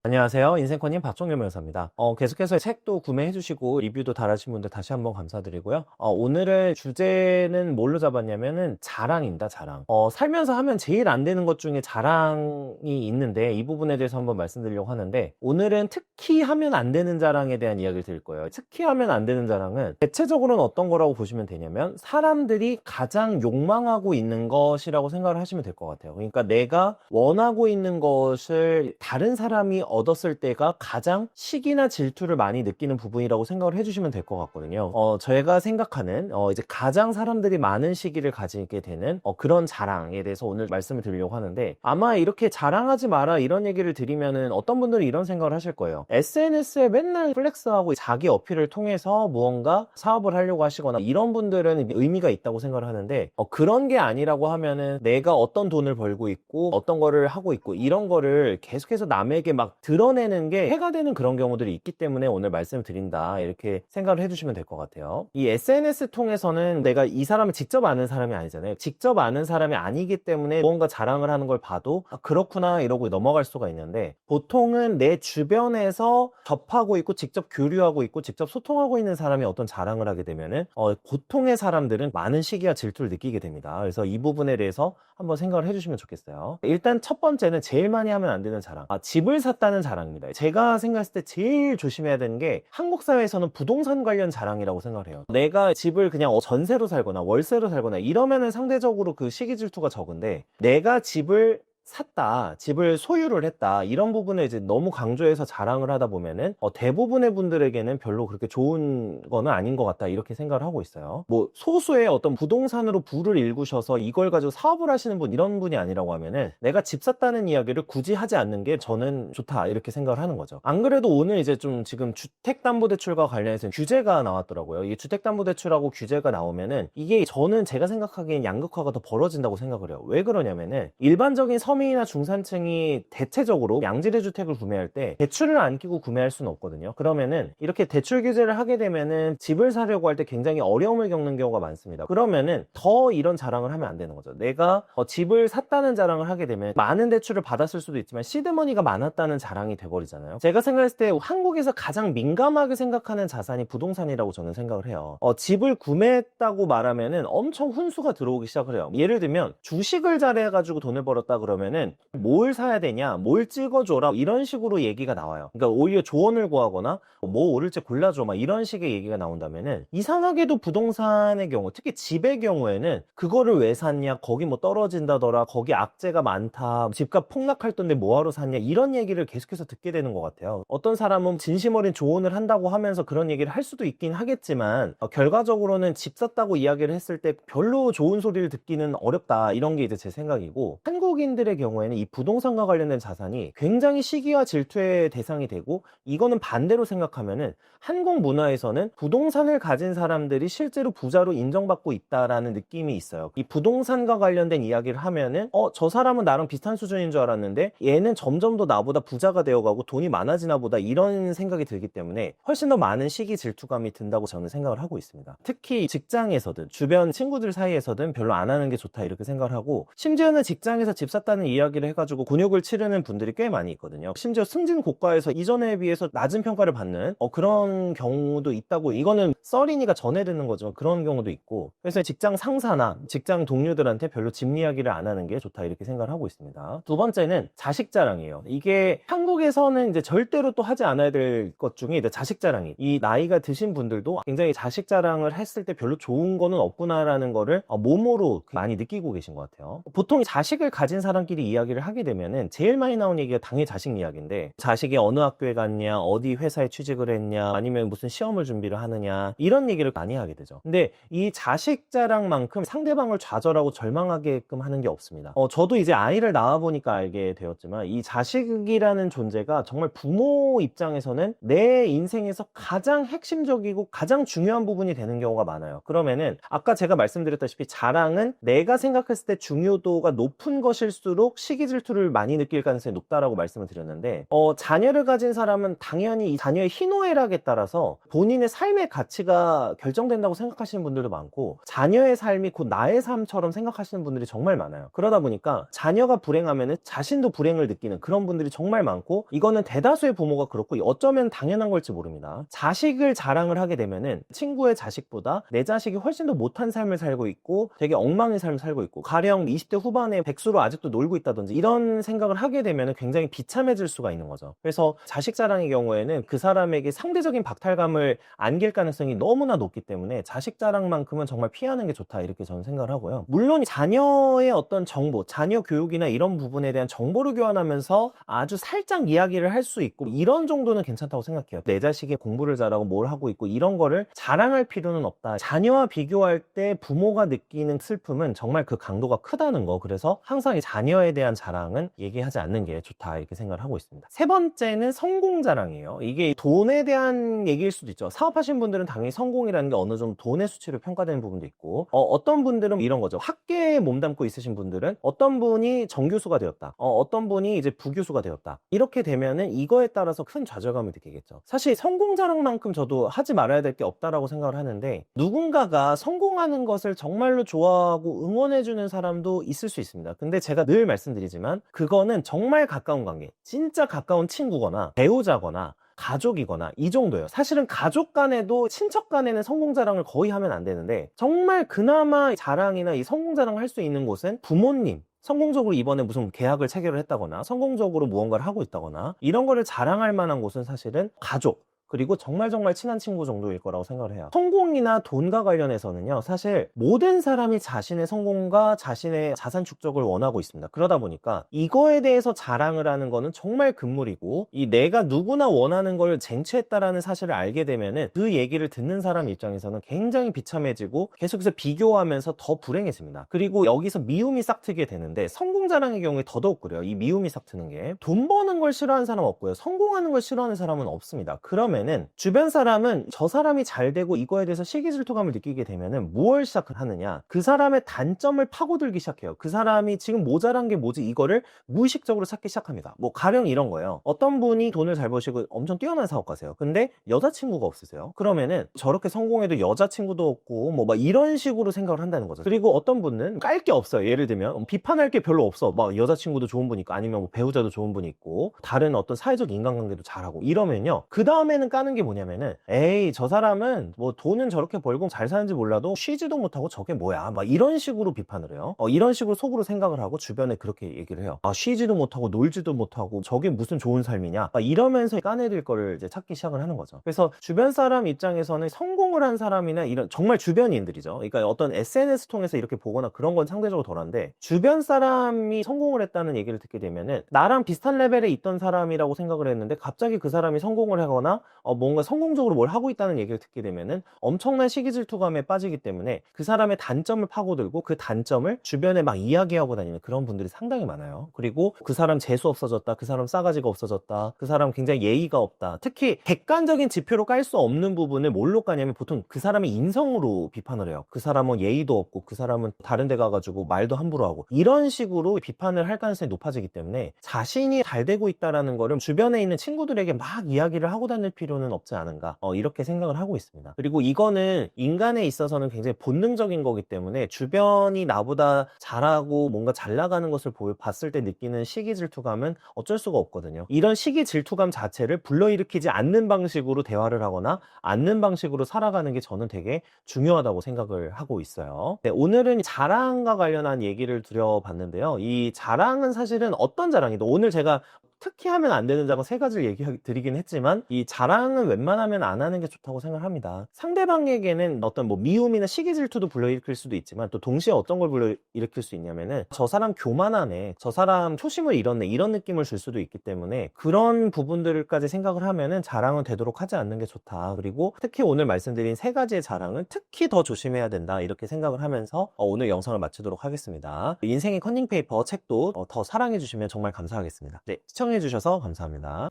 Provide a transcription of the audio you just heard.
안녕하세요. 인생코님 박종렬 변호사입니다. 계속해서 책도 구매해주시고 리뷰도 달아주신 분들 다시 한번 감사드리고요. 오늘의 주제는 뭘로 잡았냐면은 자랑입니다. 자랑. 살면서 하면 제일 안 되는 것 중에 자랑이 있는데 이 부분에 대해서 한번 말씀드리려고 하는데 오늘은 특히 하면 안 되는 자랑에 대한 이야기를 드릴 거예요. 특히 하면 안 되는 자랑은 대체적으로는 어떤 거라고 보시면 되냐면 사람들이 가장 욕망하고 있는 것이라고 생각을 하시면 될 것 같아요. 그러니까 내가 원하고 있는 것을 다른 사람이 얻었을 때가 가장 시기나 질투를 많이 느끼는 부분이라고 생각을 해주시면 될 것 같거든요. 제가 생각하는 이제 가장 사람들이 많은 시기를 가지게 되는 그런 자랑에 대해서 오늘 말씀을 드리려고 하는데 아마 이렇게 자랑하지 마라 이런 얘기를 드리면은 어떤 분들은 이런 생각을 하실 거예요. SNS에 맨날 플렉스하고 자기 어필을 통해서 무언가 사업을 하려고 하시거나 이런 분들은 의미가 있다고 생각을 하는데 그런 게 아니라고 하면은 내가 어떤 돈을 벌고 있고 어떤 거를 하고 있고 이런 거를 계속해서 남에게 막 드러내는 게 해가 되는 그런 경우들이 있기 때문에 오늘 말씀을 드린다 이렇게 생각을 해주시면 될 것 같아요. 이 SNS 통해서는 내가 이 사람을 직접 아는 사람이 아니잖아요. 직접 아는 사람이 아니기 때문에 무언가 자랑을 하는 걸 봐도 그렇구나 이러고 넘어갈 수가 있는데 보통은 내 주변에서 접하고 있고 직접 교류하고 있고 직접 소통하고 있는 사람이 어떤 자랑을 하게 되면은 보통의 사람들은 많은 시기와 질투를 느끼게 됩니다. 그래서 이 부분에 대해서 한번 생각을 해주시면 좋겠어요. 일단 첫 번째는 제일 많이 하면 안 되는 자랑. 집을 샀다는 자랑입니다. 제가 생각했을 때 제일 조심해야 되는 게 한국 사회에서는 부동산 관련 자랑이라고 생각을 해요. 내가 집을 그냥 전세로 살거나 월세로 살거나 이러면은 상대적으로 그 시기 질투가 적은데 내가 집을 샀다, 집을 소유를 했다 이런 부분을 이제 너무 강조해서 자랑을 하다 보면은 대부분의 분들에게는 별로 그렇게 좋은 거는 아닌 것 같다 이렇게 생각을 하고 있어요. 뭐 소수의 어떤 부동산으로 부를 일구셔서 이걸 가지고 사업을 하시는 분 이런 분이 아니라고 하면은 내가 집 샀다는 이야기를 굳이 하지 않는 게 저는 좋다 이렇게 생각을 하는 거죠. 안 그래도 오늘 이제 좀 지금 주택담보대출과 관련해서 규제가 나왔더라고요. 이 주택담보대출하고 규제가 나오면은 이게 저는 제가 생각하기엔 양극화가 더 벌어진다고 생각을 해요. 왜 그러냐면은 일반적인 서민이나 중산층이 대체적으로 양질의 주택을 구매할 때 대출을 안 끼고 구매할 수는 없거든요. 그러면은 이렇게 대출 규제를 하게 되면은 집을 사려고 할 때 굉장히 어려움을 겪는 경우가 많습니다. 그러면은 더 이런 자랑을 하면 안 되는 거죠. 내가 집을 샀다는 자랑을 하게 되면 많은 대출을 받았을 수도 있지만 시드머니가 많았다는 자랑이 돼버리잖아요. 제가 생각했을 때 한국에서 가장 민감하게 생각하는 자산이 부동산이라고 저는 생각을 해요. 집을 구매했다고 말하면은 엄청 훈수가 들어오기 시작을 해요. 예를 들면 주식을 잘해가지고 돈을 벌었다 그러면은 뭘 사야 되냐, 뭘 찍어줘라 이런 식으로 얘기가 나와요. 그러니까 오히려 조언을 구하거나 뭐 오를지 골라줘 막 이런 식의 얘기가 나온다면은 이상하게도 부동산의 경우 특히 집의 경우에는 그거를 왜 샀냐, 거기 뭐 떨어진다더라, 거기 악재가 많다, 집값 폭락할 던데 뭐하러 샀냐 이런 얘기를 계속해서 듣게 되는 것 같아요. 어떤 사람은 진심 어린 조언을 한다고 하면서 그런 얘기를 할 수도 있긴 하겠지만 결과적으로는 집 샀다고 이야기를 했을 때 별로 좋은 소리를 듣기는 어렵다 이런 게 이제 제 생각이고 한국인들의 경우에는 이 부동산과 관련된 자산이 굉장히 시기와 질투의 대상이 되고 이거는 반대로 생각하면은 한국 문화에서는 부동산을 가진 사람들이 실제로 부자로 인정받고 있다라는 느낌이 있어요. 이 부동산과 관련된 이야기를 하면은 저 사람은 나랑 비슷한 수준인 줄 알았는데 얘는 점점 더 나보다 부자가 되어가고 돈이 많아지나 보다 이런 생각이 들기 때문에 훨씬 더 많은 시기 질투감이 든다고 저는 생각을 하고 있습니다. 특히 직장에서든 주변 친구들 사이에서든 별로 안 하는 게 좋다 이렇게 생각을 하고 심지어는 직장에서 집 샀다는 이야기를 해가지고 곤욕을 치르는 분들이 꽤 많이 있거든요. 심지어 승진 고과에서 이전에 비해서 낮은 평가를 받는 그런 경우도 있다고. 이거는 썰이니까 전해 듣는 거죠. 그런 경우도 있고. 그래서 직장 상사나 직장 동료들한테 별로 집 이야기를 안 하는 게 좋다 이렇게 생각을 하고 있습니다. 두 번째는 자식 자랑이에요. 이게 한국에서는 이제 절대로 또 하지 않아야 될 것 중에 이제 자식 자랑이, 이 나이가 드신 분들도 굉장히 자식 자랑을 했을 때 별로 좋은 거는 없구나라는 거를 몸으로 많이 느끼고 계신 것 같아요. 보통 자식을 가진 사람끼리 이야기를 하게 되면은 제일 많이 나오는 얘기가 당연히 자식 이야기인데 자식이 어느 학교에 갔냐, 어디 회사에 취직을 했냐, 아니면 무슨 시험을 준비를 하느냐 이런 얘기를 많이 하게 되죠. 근데 이 자식 자랑만큼 상대방을 좌절하고 절망하게끔 하는 게 없습니다. 저도 이제 아이를 낳아보니까 알게 되었지만 이 자식이라는 존재가 정말 부모 입장에서는 내 인생에서 가장 핵심적이고 가장 중요한 부분이 되는 경우가 많아요. 그러면은 아까 제가 말씀드렸다시피 자랑은 내가 생각했을 때 중요도가 높은 것일수록 갈수록 시기 질투를 많이 느낄 가능성이 높다라고 말씀을 드렸는데, 자녀를 가진 사람은 당연히 이 자녀의 희노애락에 따라서 본인의 삶의 가치가 결정된다고 생각하시는 분들도 많고, 자녀의 삶이 곧 나의 삶처럼 생각하시는 분들이 정말 많아요. 그러다 보니까 자녀가 불행하면은 자신도 불행을 느끼는 그런 분들이 정말 많고, 이거는 대다수의 부모가 그렇고 어쩌면 당연한 걸지 모릅니다. 자식을 자랑을 하게 되면은 친구의 자식보다 내 자식이 훨씬 더 못한 삶을 살고 있고 되게 엉망의 삶을 살고 있고, 가령 20대 후반에 백수로 아직도 놀고 있다든지 이런 생각을 하게 되면 굉장히 비참해질 수가 있는 거죠. 그래서 자식 자랑의 경우에는 그 사람에게 상대적인 박탈감을 안길 가능성이 너무나 높기 때문에 자식 자랑만큼은 정말 피하는 게 좋다, 이렇게 저는 생각을 하고요. 물론 자녀의 어떤 정보, 자녀 교육이나 이런 부분에 대한 정보를 교환하면서 아주 살짝 이야기를 할 수 있고, 이런 정도는 괜찮다고 생각해요. 내 자식이 공부를 잘하고 뭘 하고 있고 이런 거를 자랑할 필요는 없다. 자녀와 비교할 때 부모가 느끼는 슬픔은 정말 그 강도가 크다는 거. 그래서 항상 이 자녀에 대한 자랑은 얘기하지 않는 게 좋다, 이렇게 생각을 하고 있습니다. 세 번째는 성공 자랑이에요. 이게 돈에 대한 얘기일 수도 있죠. 사업하시는 분들은 당연히 성공이라는 게 어느 정도 돈의 수치로 평가되는 부분도 있고, 어떤 분들은 이런 거죠. 학계에 몸담고 있으신 분들은 어떤 분이 정교수가 되었다, 어떤 분이 이제 부교수가 되었다, 이렇게 되면은 이거에 따라서 큰 좌절감을 느끼겠죠. 사실 성공 자랑만큼 저도 하지 말아야 될 게 없다라고 생각을 하는데, 누군가가 성공하는 것을 정말로 좋아하고 응원해주는 사람도 있을 수 있습니다. 근데 제가 늘 말씀드리지만 그거는 정말 가까운 관계, 진짜 가까운 친구거나 배우자거나 가족이거나 이 정도예요. 사실은 가족 간에도, 친척 간에는 성공 자랑을 거의 하면 안 되는데, 정말 그나마 자랑이나 이 성공 자랑을 할 수 있는 곳은 부모님, 성공적으로 이번에 무슨 계약을 체결을 했다거나 성공적으로 무언가를 하고 있다거나 이런 거를 자랑할 만한 곳은 사실은 가족, 그리고 정말 친한 친구 정도일 거라고 생각을 해요. 성공이나 돈과 관련해서는요, 사실 모든 사람이 자신의 성공과 자신의 자산 축적을 원하고 있습니다. 그러다 보니까 이거에 대해서 자랑을 하는 거는 정말 금물이고, 이 내가 누구나 원하는 걸 쟁취했다라는 사실을 알게 되면은 그 얘기를 듣는 사람 입장에서는 굉장히 비참해지고 계속해서 비교하면서 더 불행해집니다. 그리고 여기서 미움이 싹트게 되는데, 성공 자랑의 경우에 더더욱 그래요. 이 미움이 싹트는 게, 돈 버는 걸 싫어하는 사람은 없고요, 성공하는 걸 싫어하는 사람은 없습니다. 그러면 주변 사람은 저 사람이 잘 되고 이거에 대해서 시기 질투감을 느끼게 되면은 무엇을 시작을 하느냐, 그 사람의 단점을 파고들기 시작해요. 그 사람이 지금 모자란 게 뭐지, 이거를 무의식적으로 찾기 시작합니다. 뭐 가령 이런 거예요. 어떤 분이 돈을 잘 버시고 엄청 뛰어난 사업가세요. 근데 여자친구가 없으세요. 그러면은 저렇게 성공해도 여자친구도 없고 뭐 막 이런 식으로 생각을 한다는 거죠. 그리고 어떤 분은 깔 게 없어요. 예를 들면 비판할 게 별로 없어. 막 여자친구도 좋은 분 있고, 아니면 뭐 배우자도 좋은 분이 있고, 다른 어떤 사회적 인간관계도 잘하고 이러면요, 그 다음에는 까는 게 뭐냐면은, 에이 저 사람은 뭐 돈은 저렇게 벌고 잘 사는지 몰라도 쉬지도 못하고 저게 뭐야, 막 이런 식으로 비판을 해요. 이런 식으로 속으로 생각을 하고 주변에 그렇게 얘기를 해요. 쉬지도 못하고 놀지도 못하고 저게 무슨 좋은 삶이냐, 막 이러면서 까내릴 거를 이제 찾기 시작을 하는 거죠. 그래서 주변 사람 입장에서는 성공을 한 사람이나 이런 정말 주변인들이죠. 그러니까 어떤 SNS 통해서 이렇게 보거나 그런 건 상대적으로 덜한데, 주변 사람이 성공을 했다는 얘기를 듣게 되면은 나랑 비슷한 레벨에 있던 사람이라고 생각을 했는데 갑자기 그 사람이 성공을 하거나 뭔가 성공적으로 뭘 하고 있다는 얘기를 듣게 되면은 엄청난 시기 질투감에 빠지기 때문에 그 사람의 단점을 파고들고 그 단점을 주변에 막 이야기하고 다니는 그런 분들이 상당히 많아요. 그리고 그 사람 재수 없어졌다, 그 사람 싸가지가 없어졌다, 그 사람 굉장히 예의가 없다. 특히 객관적인 지표로 깔 수 없는 부분을 뭘로 까냐면 보통 그 사람의 인성으로 비판을 해요. 그 사람은 예의도 없고, 그 사람은 다른 데 가가지고 말도 함부로 하고, 이런 식으로 비판을 할 가능성이 높아지기 때문에 자신이 잘 되고 있다라는 거를 주변에 있는 친구들에게 막 이야기를 하고 다닐 필요는 없지 않은가, 이렇게 생각을 하고 있습니다. 그리고 이거는 인간에 있어서는 굉장히 본능적인 거기 때문에 주변이 나보다 잘하고 뭔가 잘 나가는 것을 봤을 때 느끼는 시기 질투감은 어쩔 수가 없거든요. 이런 시기 질투감 자체를 불러일으키지 않는 방식으로 대화를 하거나 않는 방식으로 살아가는 게 저는 되게 중요하다고 생각을 하고 있어요. 네, 오늘은 자랑과 관련한 얘기를 드려봤는데요. 이 자랑은 사실은 어떤 자랑이든, 오늘 제가 특히 하면 안 되는 자랑 3가지를 얘기 드리긴 했지만, 이 자랑은 웬만하면 안 하는 게 좋다고 생각합니다. 상대방에게는 어떤 뭐 미움이나 시기 질투도 불러일으킬 수도 있지만, 또 동시에 어떤 걸 불러일으킬 수 있냐면은 저 사람 교만하네, 저 사람 초심을 잃었네, 이런 느낌을 줄 수도 있기 때문에 그런 부분들까지 생각을 하면은 자랑은 되도록 하지 않는 게 좋다. 그리고 특히 오늘 말씀드린 3가지의 자랑은 특히 더 조심해야 된다, 이렇게 생각을 하면서 오늘 영상을 마치도록 하겠습니다. 인생의 컨닝페이퍼 책도 더 사랑해 주시면 정말 감사하겠습니다. 네, 시청해 주셔서 감사합니다.